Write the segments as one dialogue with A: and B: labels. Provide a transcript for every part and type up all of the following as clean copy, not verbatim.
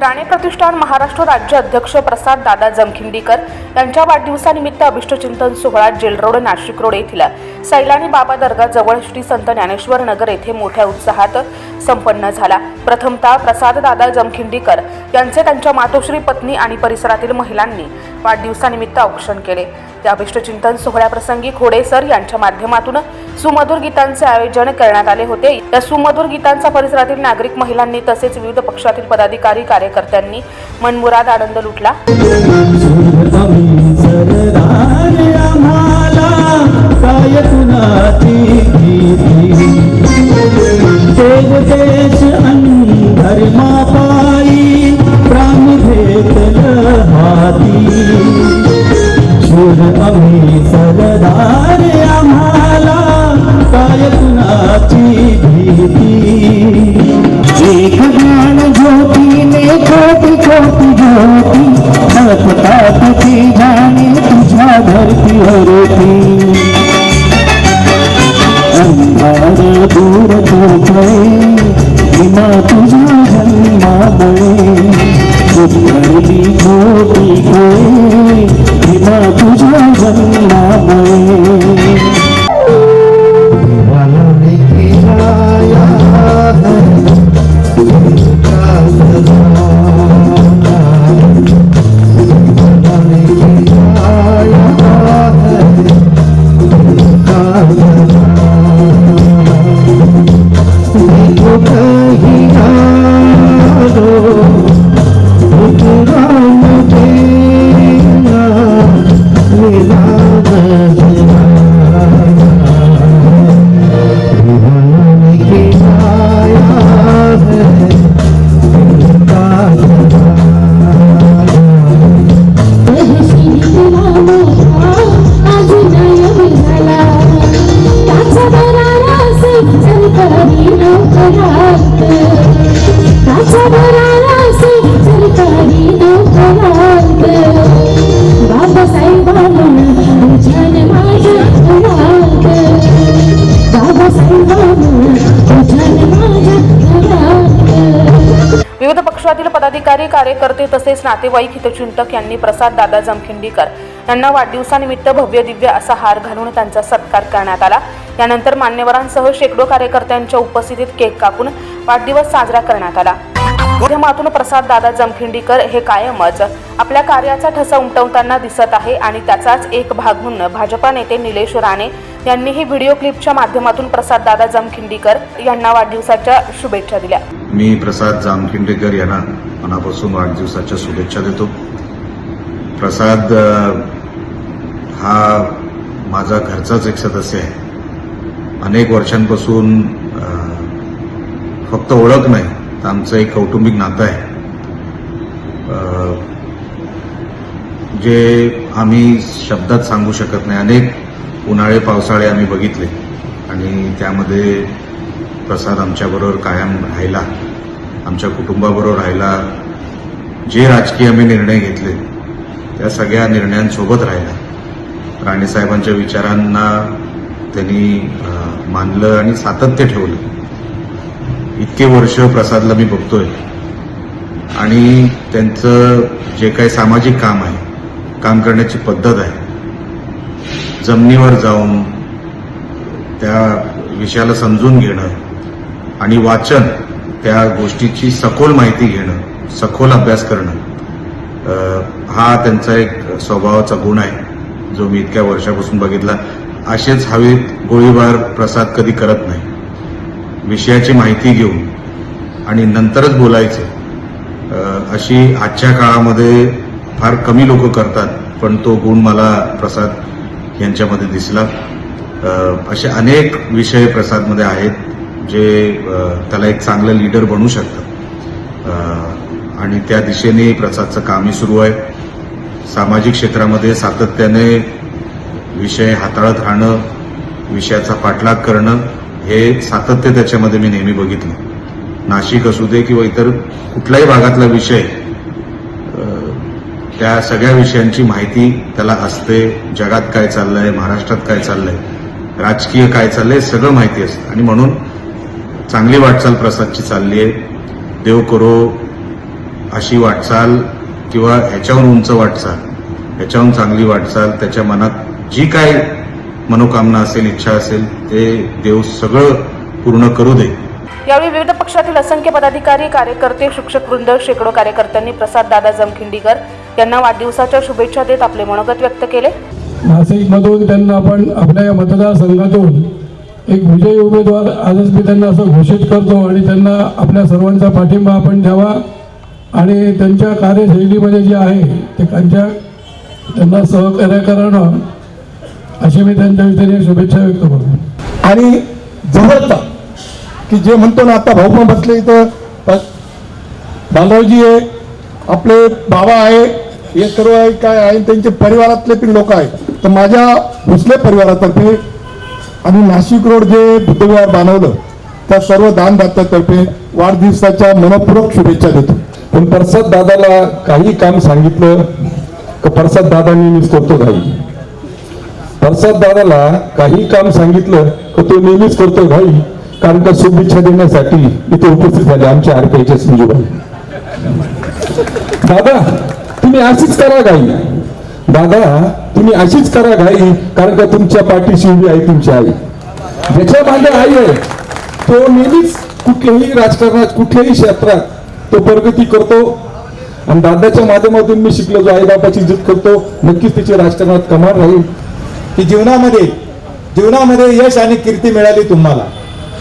A: राणे प्रतिष्ठान महाराष्ट्र राज्य अध्यक्ष प्रसाद दादा जमखिंडीकर यांच्या वाढदिवसानिमित्त अभिष्टचिंतन सोहळा जेल रोड नाशिक रोड येथील सैलानी बाबा दर्गा जवळ श्री संत ज्ञानेश्वर नगर येथे मोठ्या उत्साहात संपन्न झाला। प्रथमतः प्रसाद दादा जमखिंडीकर यांचे त्यांच्या मातोश्री पत्नी आणि परिसरातील महिलांनी वाढदिवसानिमित्त औक्षण केले। त्या अभिष्टचिंतन सोहळ्याप्रसंगी खोडे सर यांच्या माध्यमातून सुमधुर गीतांचे आयोजन करण्यात आले होते। या सुमधुर गीतांचा परिसरातील नागरिक महिलांनी तसेच विविध पक्षातील पदाधिकारी कार्यकर्त्यांनी मनमुराद आनंद लुटला।
B: आम्ही सरदार आम्हाला काय कुणाची भीती। एक ज्ञान ज्योतीने छोटी छोटी ज्योती बसतात ती जाणे तुझ्या धरतीवरती। अंधार दूर तुझे विना तुझ्या जन्मामुळे उतरली ज्योती गे विना तुझ्या जन्मामुळे।
A: विविध पक्षातील पदाधिकारी कार्यकर्ते तसेच नातेवाईक हितचिंतक यांनी प्रसाद दादा जमखिंडीकर यांना वाढदिवसानिमित्त भव्य दिव्य असा हार घालून त्यांचा सत्कार करण्यात आला। यानंतर मान्यवरांसह शेकडो कार्यकर्त्यांच्या उपस्थितीत केक कापून वाढदिवस साजरा करण्यात आला। माध्यमातून प्रसाद दादा जमखिंडीकर हे कायमच आपल्या कार्याचा ठसा उमटवताना दिसत आहे आणि त्याचाच एक भाग म्हणून भाजपा नेते निलेश राणे यांनीही व्हिडिओ क्लिपच्या माध्यमातून प्रसाद दादा जमखिंडीकर यांना वाढदिवसाच्या शुभेच्छा दिल्या।
C: मी प्रसाद जमखिंडीकर यांना मनापासून वाढदिवसाच्या शुभेच्छा देतो। प्रसाद हा माझा घरचाच एक सदस्य आहे। अनेक वर्षांपासून फक्त ओळख नाही तर आमचं एक कौटुंबिक नातं आहे, जे आम्ही शब्दात सांगू शकत नाही। अनेक उन्हाळे पावसाळे आम्ही बघितले आणि त्यामध्ये प्रसाद आमच्याबरोबर कायम राहिला, आमच्या कुटुंबाबरोबर राहिला। जे राजकीय आम्ही निर्णय घेतले त्या सगळ्या निर्णयांसोबत राहिला। राणेसाहेबांच्या विचारांना त्यांनी मानलं आणि सातत्य ठेवलं। इतके वर्ष प्रसादला मी बघतोय आणि त्यांचं जे काही सामाजिक काम आहे, काम करण्याची पद्धत आहे, जमिनीवर जाऊन त्या विषयाला समजून घेणं आणि वाचन, त्या गोष्टीची सखोल माहिती घेणं, सखोल अभ्यास करणं, हा त्यांचा एक स्वभावाचा गुण आहे जो मी इतक्या वर्षापासून बघितला। असेच हवेत गोळीबार प्रसाद कधी करत नाही। विषयाची माहिती घेऊन आणि नंतरच बोलायचं अशी आजच्या काळामध्ये फार कमी लोक करतात, पण तो गुण मला प्रसाद यांच्यामध्ये दिसला। असे अनेक विषय प्रसादमध्ये आहेत जे त्याला एक चांगलं लीडर बनवू शकतात आणि त्या दिशेने प्रसादचं कामही सुरू आहे। सामाजिक क्षेत्रामध्ये सातत्याने विषय हाताळत राहणं, विषयाचा पाठलाग करणं, हे सातत्य त्याच्यामध्ये मी नेहमी बघितलं। नाशिक असू दे किंवा इतर कुठल्याही भागातला विषय, त्या सगळ्या विषयांची माहिती त्याला असते। जगात काय चाललंय, महाराष्ट्रात काय चाललंय, राजकीय काय चाललंय, सगळं माहिती असतं आणि म्हणून चांगली वाटचाल प्रसादची चालली आहे। देव करो अशी वाटचाल किंवा ह्याच्याहून उंच वाटचाल, ह्याच्याहून चांगली वाटचाल, त्याच्या मनात जी काय मनोकामना असेल, इच्छा असेल, ते देव सगळं पूर्ण करू दे.
A: यावेळी विविध पक्षातील असंख्य पदाधिकारी, कार्यकर्ते, शिक्षकवृंद, शेकडो कार्यकर्त्यांनी प्रसाददादा जमखिंडीकर यांना वाढदिवसाच्या शुभेच्छा देत आपले मनोगत व्यक्त केले.
D: नाशिकमधून त्यांना आपण आपल्या या मतदारसंघातून एक विजयी उमेदवार आजच मी त्यांना असं घोषित करतो आणि त्यांना आपल्या सर्वांचा पाठिंबा आपण द्यावा आणि त्यांच्या कार्यशैलीमध्ये जे आहे ते त्यांना सहकार्य करणं अशी मी त्यांच्या वतीने शुभेच्छा व्यक्त करतो.
E: आणि जवळचा की जे म्हणतो ना, आता भाऊ पण बसले इथं, बांधवजी आहे, आपले बाबा आहे, हे सर्व आहे काय आहे, त्यांचे परिवारातले पण लोक आहेत. तर माझ्या भोसले परिवारातर्फे आणि नाशिक रोड जे बुद्धविहार बांधवलं त्या सर्व दानदात्यातर्फे वाढदिवसाच्या मनपूर्वक शुभेच्छा देतो.
F: पण प्रसाद दादाला काही काम सांगितलं का प्रसाद दादांनी मीच करतो घाई. प्रसाद दादाला काही काम सांगितलं का तो नेहमीच करतो घाई. कारण का शुभेच्छा देण्यासाठी इथे उपस्थित झाले आमचे आरपीआयचे संजूभाई. दादा तुम्ही अशीच करा घाई, दादा तुम्ही अशीच करा घाई, कारण का तुमच्या पाठीशी उभी आहे तुमची आई. ज्याच्या मागे आई आहे तो नेहमीच कुठल्याही राजकारणात, कुठल्याही क्षेत्रात तो प्रगती करतो. आणि दादाच्या माध्यमातून मी शिकलो, जो आईबापाची इज्जत करतो, नक्कीच तिची राजकारणात कमाल राहील.
E: की जीवनामध्ये यश आणि कीर्ती मिळाली तुम्हाला,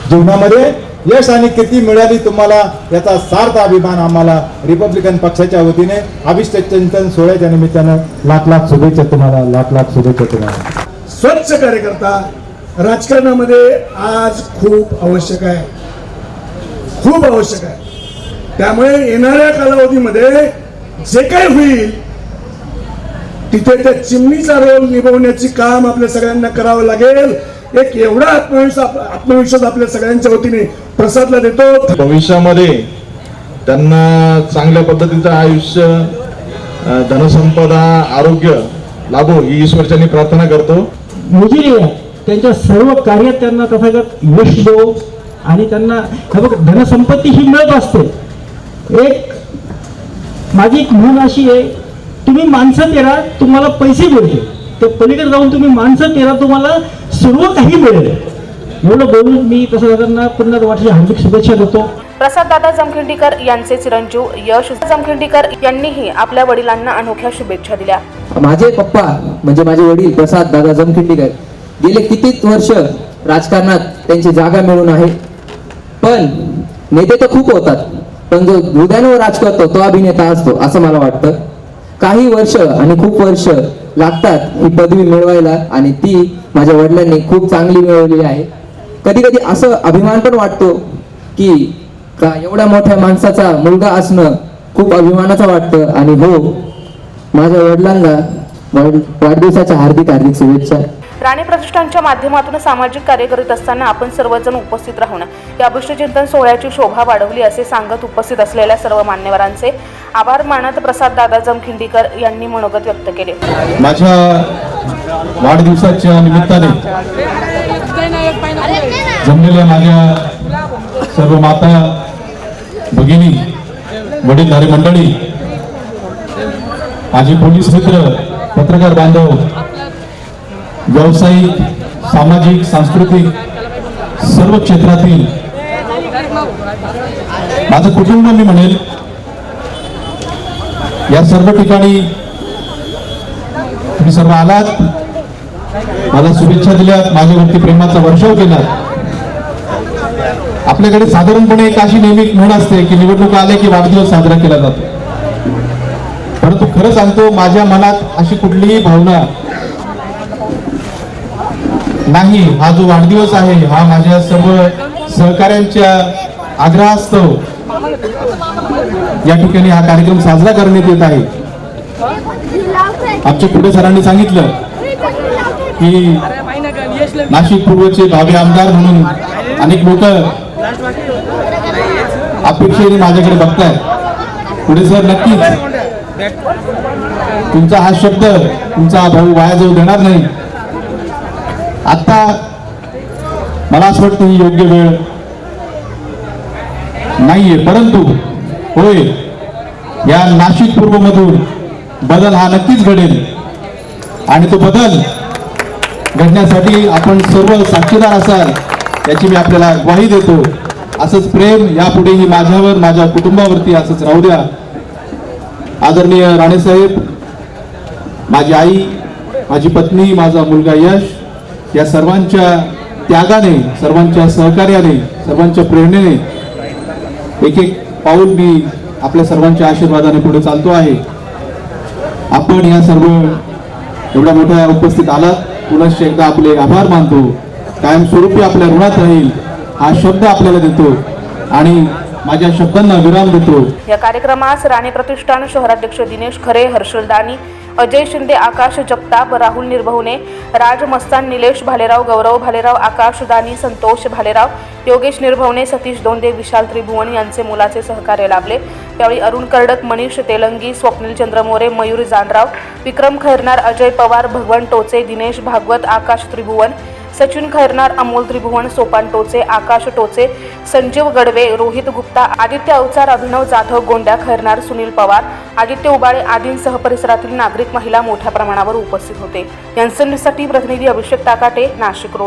E: जीवनामध्ये यश आणि कीर्ती मिळाली तुम्हाला, याचा सार्थ अभिमान आम्हाला रिपब्लिकन पक्षाच्या वतीने अभिष्टचिंतन सोहळ्याच्या निमित्तानं लाख लाख शुभेच्छा तुम्हाला, लाख लाख शुभेच्छा तुम्हाला.
G: स्वच्छ कार्यकर्ता राजकारणामध्ये आज खूप आवश्यक आहे, खूप आवश्यक आहे. त्यामुळे येणाऱ्या कालावधीमध्ये जे काही होईल तिथे त्या चिमणीचा रोल निभवण्याची काम आपल्या सगळ्यांना करावं लागेल. एक एवढा आत्मविश्वास आपल्या सगळ्यांच्या वतीने प्रसादला देतो.
H: भविष्यामध्ये त्यांना चांगल्या पद्धतीचं आयुष्य, धनसंपदा, आरोग्य लाभो ही ईश्वरचरणी प्रार्थना करतो.
I: मुजिरी त्यांच्या सर्व कार्यात त्यांना तथागत यश दो आणि त्यांना धनसंपत्ती ही मिळत असते. एक माझी एक म्हण अशी आहे, तुम्ही माणसं तेरा तुम्हाला पैसे मिळते, ते पलीकडे जाऊन तुम्ही माणसं तेरा तुम्हाला सर्व काही मिळेल. एवढं बोलून मी प्रसादांना पुन्हा वाटची हार्दिक शुभेच्छा देतो.
A: प्रसाददादा जमखिंडीकर यांचे चिरंजीव यश जमखिंडीकर यांनीही आपल्या वडिलांना अनोख्या शुभेच्छा दिल्या.
J: माझे पप्पा म्हणजे माझे वडील प्रसाद दादा जमखिंडीकर गेले कितीच वर्ष राजकारणात त्यांची जागा मिळून आहे. पण नेते तर खूप होतात, पण जो हृदयावर राज करतो तो अभिनेता असतो असं मला वाटतं. काही वर्ष आणि खूप वर्ष लागतात ही पदवी मिळवायला आणि ती माझ्या वडिलांनी खूप चांगली मिळवलेली आहे. कधी कधी असं अभिमान पण वाटतो की का एवढ्या मोठ्या माणसाचा मुलगा असणं खूप अभिमानाचं वाटतं. आणि हो, माझ्या वडिलांना वाढदिवसाच्या हार्दिक हार्दिक शुभेच्छा.
A: राणे प्रतिष्ठानच्या माध्यमातून सामाजिक कार्य करीत असताना आपण सर्वजण उपस्थित राहून या अभिष्टचिंतन सोहळ्याची शोभा वाढवली असे सांगत उपस्थित असलेल्या सर्व मान्यवरांचे आभार मानत प्रसाददादा जमखिंडीकर यांनी मनोगत व्यक्त केले.
F: माझ्या वाढदिवसाच्या निमित्ताने जमलेल्या माझ्या सर्व माता भगिनी, वडीलधारी मंडळी, माझे पोलीस मित्र, पत्रकार बांधव, व्यावसायिक, सामाजिक, सांस्कृतिक सर्व क्षेत्रातील माझं कुटुंब मी म्हणेल, या सर्व ठिकाणी तुम्ही सर्व आलात, मला शुभेच्छा दिल्यात, माझ्यावरती प्रेमाचा वर्षाव केला. आपल्याकडे साधारणपणे एक अशी नेहमी म्हण असते की निवडणुका आल्या की वाढदिवस साजरा केला जातो. परंतु खरं सांगतो, माझ्या मनात अशी कुठलीही भावना नाही. हा जो वाढदिवस आहे हा माझ्या सर्व सहकाऱ्यांच्या आग्रहास्तव या ठिकाणी हा कार्यक्रम साजरा करण्यात येत आहे. आमच्या पुढे सरांनी सांगितलं की नाशिक पूर्वचे भावी आमदार म्हणून अनेक लोक अपेक्षेने माझ्याकडे बघतायत. पुढे सर नक्कीच तुमचा हा शब्द, तुमचा भाऊ वाया जाऊ देणार नाही. आता मला असं वाटतं ही योग्य वेळ नाहीये, परंतु होय,
H: या नाशिक पूर्वमधून बदल हा नक्कीच घडेल आणि तो बदल घडण्यासाठी आपण सर्व साक्षीदार असाल याची मी आपल्याला ग्वाही देतो. असंच प्रेम यापुढेही माझ्यावर, माझ्या कुटुंबावरती असंच राहू द्या. आदरणीय राणेसाहेब, माझी आई, माझी पत्नी, माझा मुलगा यश, या सर्वांच्या त्यागाने, सर्वांच्या सहकार्याने, सर्वांच्या प्रेरणेने एक एक पाऊल मी आपल्या सर्वांच्या आशीर्वादाने पुढे चालतो आहे. आपण या सर्व एवढ्या मोठ्या उपस्थित आलात, पुनश्च एकदा आपले आभार मानतो. कायमस्वरूपी आपल्या ऋणात राहील हा शब्द आपल्याला देतो आणि माझ्या शब्दांना विराम देतो.
A: या कार्यक्रमास राणे प्रतिष्ठान शहराध्यक्ष दिनेश खरे, हर्षल दानी, अजय शिंदे, आकाश जगताप, राहुल निर्भवने, राज मस्तान, निलेश भालेराव, गौरव भालेराव, आकाश दानी, संतोष भालेराव, योगेश निर्भवने, सतीश दोंदे, विशाल त्रिभुवन यांचे मोलाचे सहकार्य लाभले. यावेळी अरुण कर्डक, मनीष तेलंगी, स्वप्नील चंद्रमोरे, मयूर जानराव, विक्रम खैरनार, अजय पवार, भगवान टोचे, दिनेश भागवत, आकाश त्रिभुवन, सचिन खैरनार, अमोल त्रिभुवन, सोपान टोचे, आकाश टोचे, संजीव गडवे, रोहित गुप्ता, आदित्य अवचार, अभिनव जाधव, गोंड्या खैरनार, सुनील पवार, आदित्य उबाळे आदींसह परिसरातील नागरिक, महिला मोठ्या प्रमाणावर उपस्थित होते. यांसाठी प्रतिनिधी अभिषेक टाकाटे, नाशिक रोड.